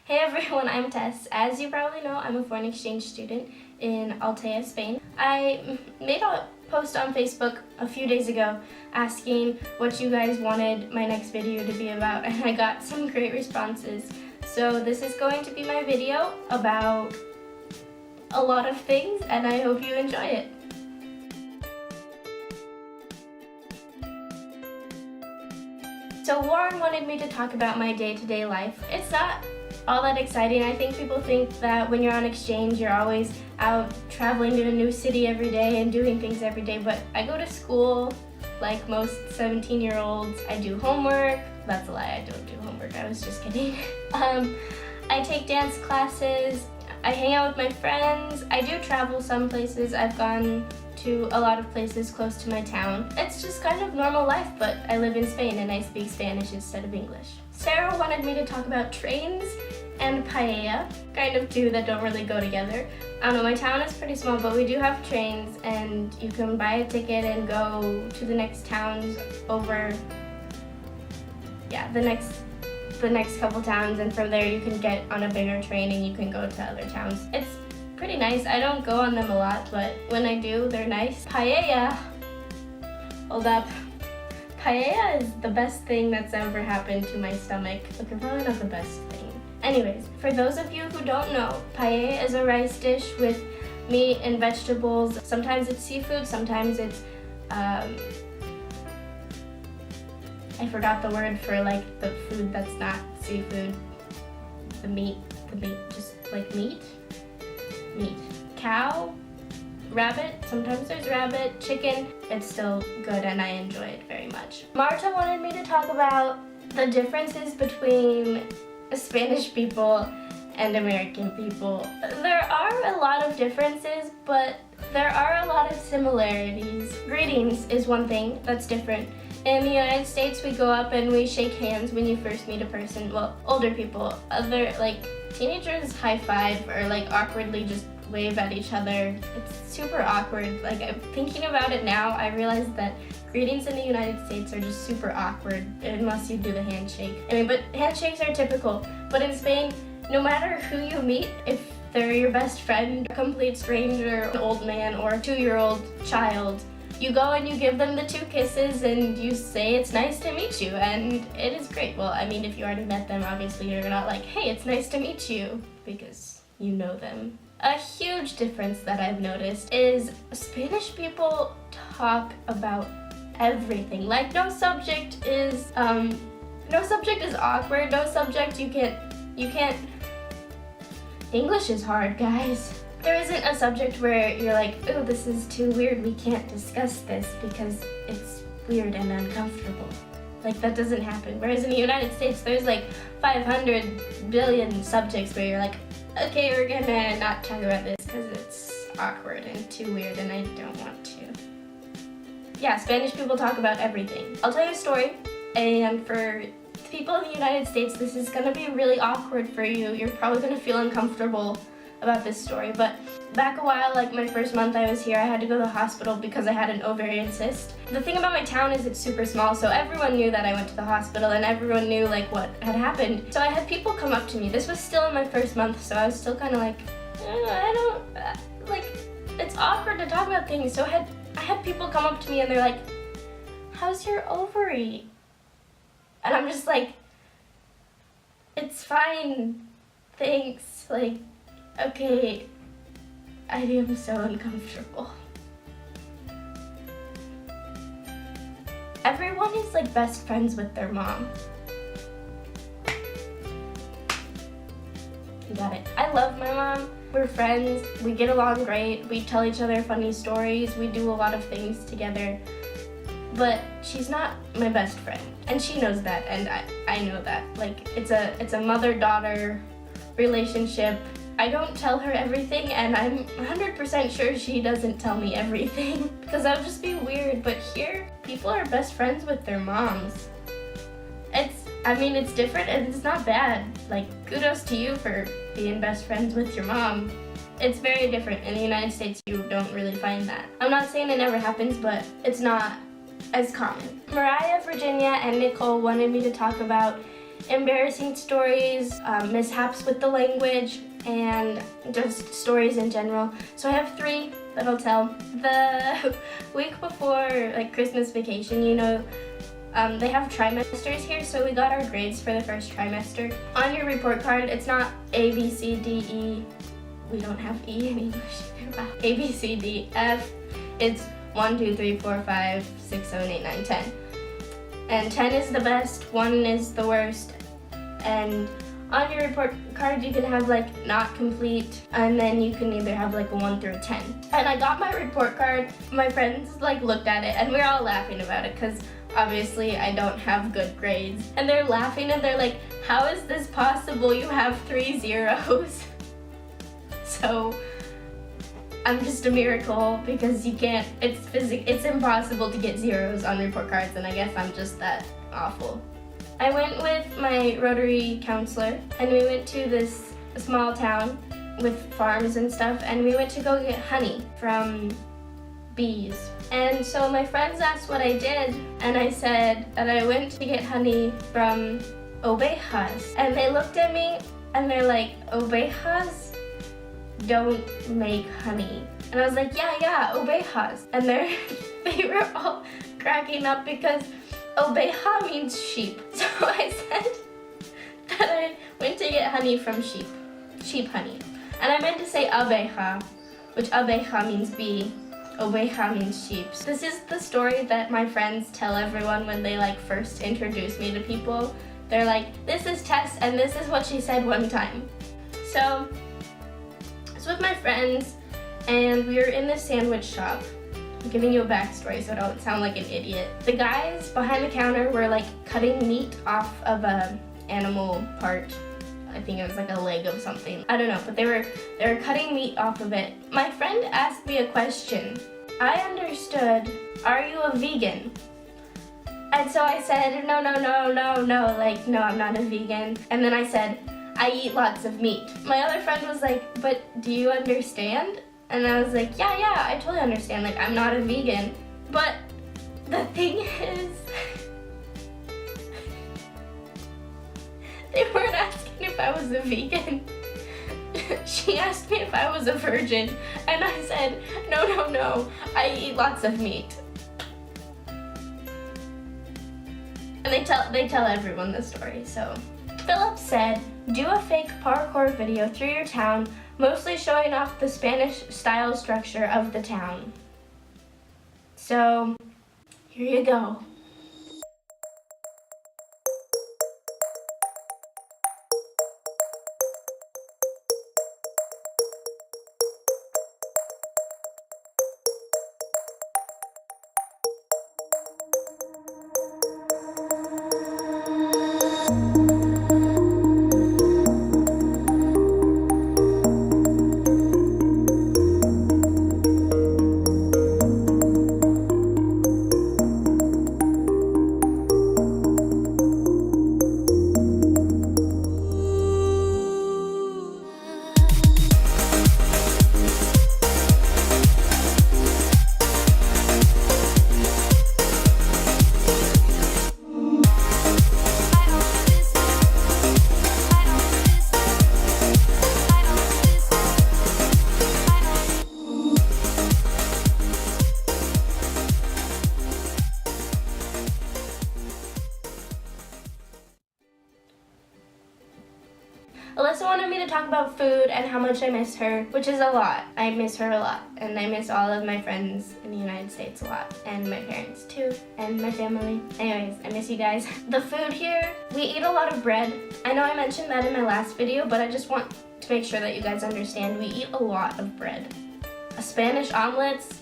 Hey everyone, I'm Tess. As you probably know, I'm a foreign exchange student in Altea, Spain. I made a post on Facebook a few days ago asking what you guys wanted my next video to be about, and I got some great responses. So this is going to be my video about a lot of things, and I hope you enjoy it. So Warren wanted me to talk about my day-to-day life. It's not all that exciting. I think people think that when you're on exchange, you're always out traveling to a new city every day and doing things every day, but I go to school like most 17-year-olds. I do homework. That's a lie, I don't do homework, I was just kidding. I take dance classes, I hang out with my friends, I do travel some places. I've gone to a lot of places close to my town. It's just kind of normal life, but I live in Spain and I speak Spanish instead of English. Sarah wanted me to talk about trains and paella, kind of two that don't really go together. I don't know, my town is pretty small, but we do have trains and you can buy a ticket and go to the next towns over, the next couple towns, and from there you can get on a bigger train and you can go to other towns. It's pretty nice. I don't go on them a lot, but when I do, they're nice. Paella, hold up. Paella is the best thing that's ever happened to my stomach. Okay, probably not the best thing. Anyways, for those of you who don't know, paella is a rice dish with meat and vegetables. Sometimes it's seafood, sometimes it's, I forgot the word for like the food that's not seafood. The meat, just like meat. Cow, rabbit, sometimes there's rabbit, chicken. It's still good and I enjoy it very much. Marta wanted me to talk about the differences between Spanish people and American people. There are a lot of differences, but there are a lot of similarities. Greetings is one thing that's different. In the United States, we go up and we shake hands when you first meet a person. Well, older people. Other, like, teenagers high five or like awkwardly just wave at each other. It's super awkward. Like, I'm thinking about it now, I realize that greetings in the United States are just super awkward unless you do the handshake. I mean, but handshakes are typical. But in Spain, no matter who you meet, if they're your best friend, a complete stranger, an old man, or a 2-year-old child, you go and you give them the 2 kisses and you say it's nice to meet you, and it is great. Well, I mean, if you already met them, obviously you're not like, hey, it's nice to meet you, because you know them. A huge difference that I've noticed is Spanish people talk about everything. Like, no subject is awkward, no subject you can't, English is hard, guys. There isn't a subject where you're like, oh, this is too weird, we can't discuss this because it's weird and uncomfortable. Like, that doesn't happen. Whereas in the United States, there's like 500 billion subjects where you're like, okay, we're gonna not talk about this because it's awkward and too weird and I don't want to. Yeah, Spanish people talk about everything. I'll tell you a story, and for people in the United States, this is gonna be really awkward for you. You're probably gonna feel uncomfortable about this story, but back a while, like my first month I was here, I had to go to the hospital because I had an ovarian cyst. The thing about my town is it's super small, so everyone knew that I went to the hospital and everyone knew like what had happened. So I had people come up to me. This was still in my first month, so I was still kind of like, it's awkward to talk about things. So I had people come up to me and they're like, how's your ovary? And I'm just like, it's fine, thanks, like, okay, I am so uncomfortable. Everyone is like best friends with their mom. You got it. I love my mom. We're friends. We get along great. We tell each other funny stories. We do a lot of things together. But she's not my best friend. And she knows that, and I know that. Like, it's a mother-daughter relationship. I don't tell her everything, and I'm 100% sure she doesn't tell me everything because that would just be weird. But here, people are best friends with their moms. It's different and it's not bad. Like, kudos to you for being best friends with your mom. It's very different. In the United States, you don't really find that. I'm not saying it never happens, but it's not as common. Mariah, Virginia, and Nicole wanted me to talk about embarrassing stories, mishaps with the language, and just stories in general. So I have 3 that I'll tell. The week before like Christmas vacation, you know, they have trimesters here, so we got our grades for the first trimester. On your report card, it's not A, B, C, D, E. We don't have E in English. Wow. A, B, C, D, F. It's 1, 2, 3, 4, 5, 6, 7, 8, 9, 10. And 10 is the best, 1 is the worst. And on your report card, you can have like not complete, and then you can either have like a 1 through a 10. And I got my report card. My friends like looked at it, and we were all laughing about it because obviously I don't have good grades. And they're laughing and they're like, how is this possible? You have 3 zeros. So I'm just a miracle because you can't, it's impossible to get zeros on report cards, and I guess I'm just that awful. I went with my Rotary counselor, and we went to this small town with farms and stuff, and we went to go get honey from bees. And so my friends asked what I did, and I said that I went to get honey from ovejas. And they looked at me and they're like, ovejas don't make honey. And I was like, yeah, ovejas. And they were all cracking up because oveja means sheep. So I said that I went to get honey from sheep honey. And I meant to say abeja, which abeja means bee. Oveja means sheep. This is the story that my friends tell everyone when they like first introduce me to people. They're like, this is Tess and this is what she said one time. So I was with my friends and we were in this sandwich shop. I'm giving you a backstory so I don't sound like an idiot. The guys behind the counter were like cutting meat off of a animal part. I think it was like a leg of something. I don't know, but they were cutting meat off of it. My friend asked me a question. I understood, are you a vegan? And so I said, no, like, no, I'm not a vegan. And then I said, I eat lots of meat. My other friend was like, but do you understand? And I was like, yeah, I totally understand. Like, I'm not a vegan. But the thing is, they weren't asking if I was a vegan. She asked me if I was a virgin, and I said, no, I eat lots of meat. And they tell everyone the story, so. Philip said, do a fake parkour video through your town, mostly showing off the Spanish style structure of the town. So, here you go. Alyssa wanted me to talk about food and how much I miss her, which is a lot. I miss her a lot, and I miss all of my friends in the United States a lot, and my parents too, and my family. Anyways, I miss you guys. The food here, we eat a lot of bread. I know I mentioned that in my last video, but I just want to make sure that you guys understand we eat a lot of bread. Spanish omelets,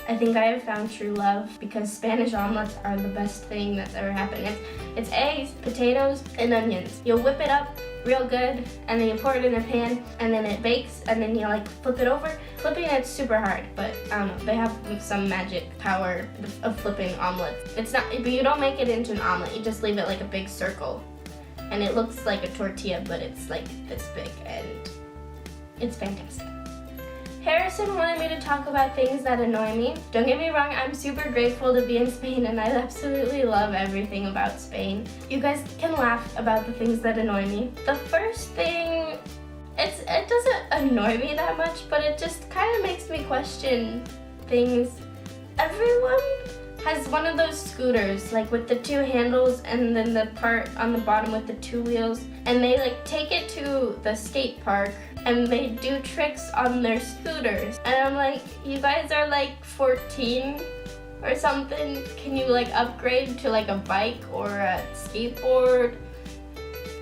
I think I have found true love because Spanish omelets are the best thing that's ever happened. It's eggs, potatoes, and onions. You'll whip it up real good, and then you pour it in a pan, and then it bakes, and then you like flip it over. Flipping it's super hard, but I don't know, they have some magic power of flipping omelets. It's not, but you don't make it into an omelet, you just leave it like a big circle. And it looks like a tortilla, but it's like this big, and it's fantastic. Harrison wanted me to talk about things that annoy me. Don't get me wrong, I'm super grateful to be in Spain and I absolutely love everything about Spain. You guys can laugh about the things that annoy me. The first thing, it doesn't annoy me that much, but it just kind of makes me question things. Everyone has one of those scooters, like with the 2 handles and then the part on the bottom with the 2 wheels, and they like take it to the skate park and they do tricks on their scooters. And I'm like, you guys are like 14 or something. Can you like upgrade to like a bike or a skateboard?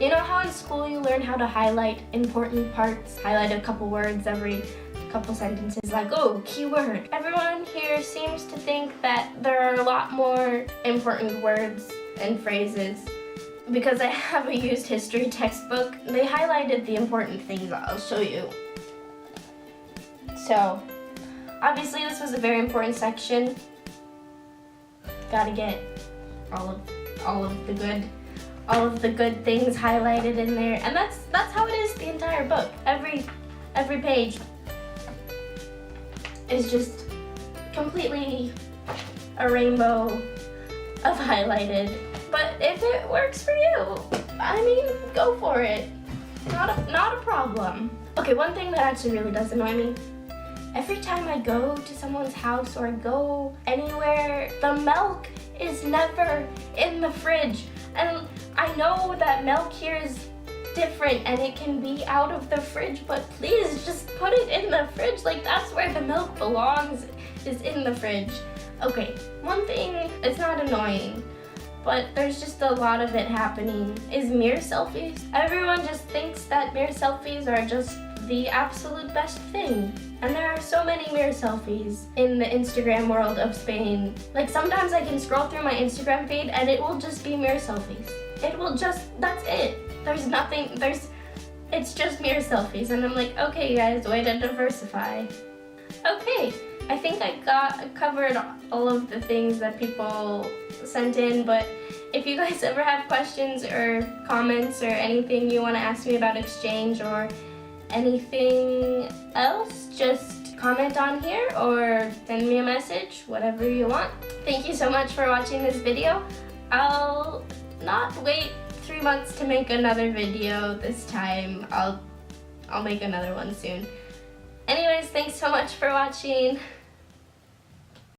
You know how in school you learn how to highlight important parts? Highlight a couple words every couple sentences, like, oh, keyword. Everyone here seems to think that there are a lot more important words and phrases. Because I have a used history textbook, they highlighted the important things. I'll show you. So, obviously this was a very important section. Gotta get all of the good things highlighted in there, and that's how it is the entire book. Every page is just completely a rainbow of highlighted. But if it works for you, I mean, go for it. Not a problem. Okay, one thing that actually really does annoy me, every time I go to someone's house or I go anywhere, the milk is never in the fridge. And I know that milk here is different and it can be out of the fridge, but please just put it in the fridge. Like, that's where the milk belongs, is in the fridge. Okay, one thing, it's not annoying, but there's just a lot of it happening, is mirror selfies. Everyone just thinks that mirror selfies are just the absolute best thing. And there are so many mirror selfies in the Instagram world of Spain. Like, sometimes I can scroll through my Instagram feed and it will just be mirror selfies. It will just, that's it. There's nothing, it's just mirror selfies. And I'm like, okay guys, way to diversify. Okay, I think I covered all of the things that people sent in, but if you guys ever have questions or comments or anything you want to ask me about exchange or anything else, just comment on here or send me a message, whatever you want. Thank you so much for watching this video. I'll not wait 3 months to make another video this time. I'll make another one soon. Anyways, thanks so much for watching.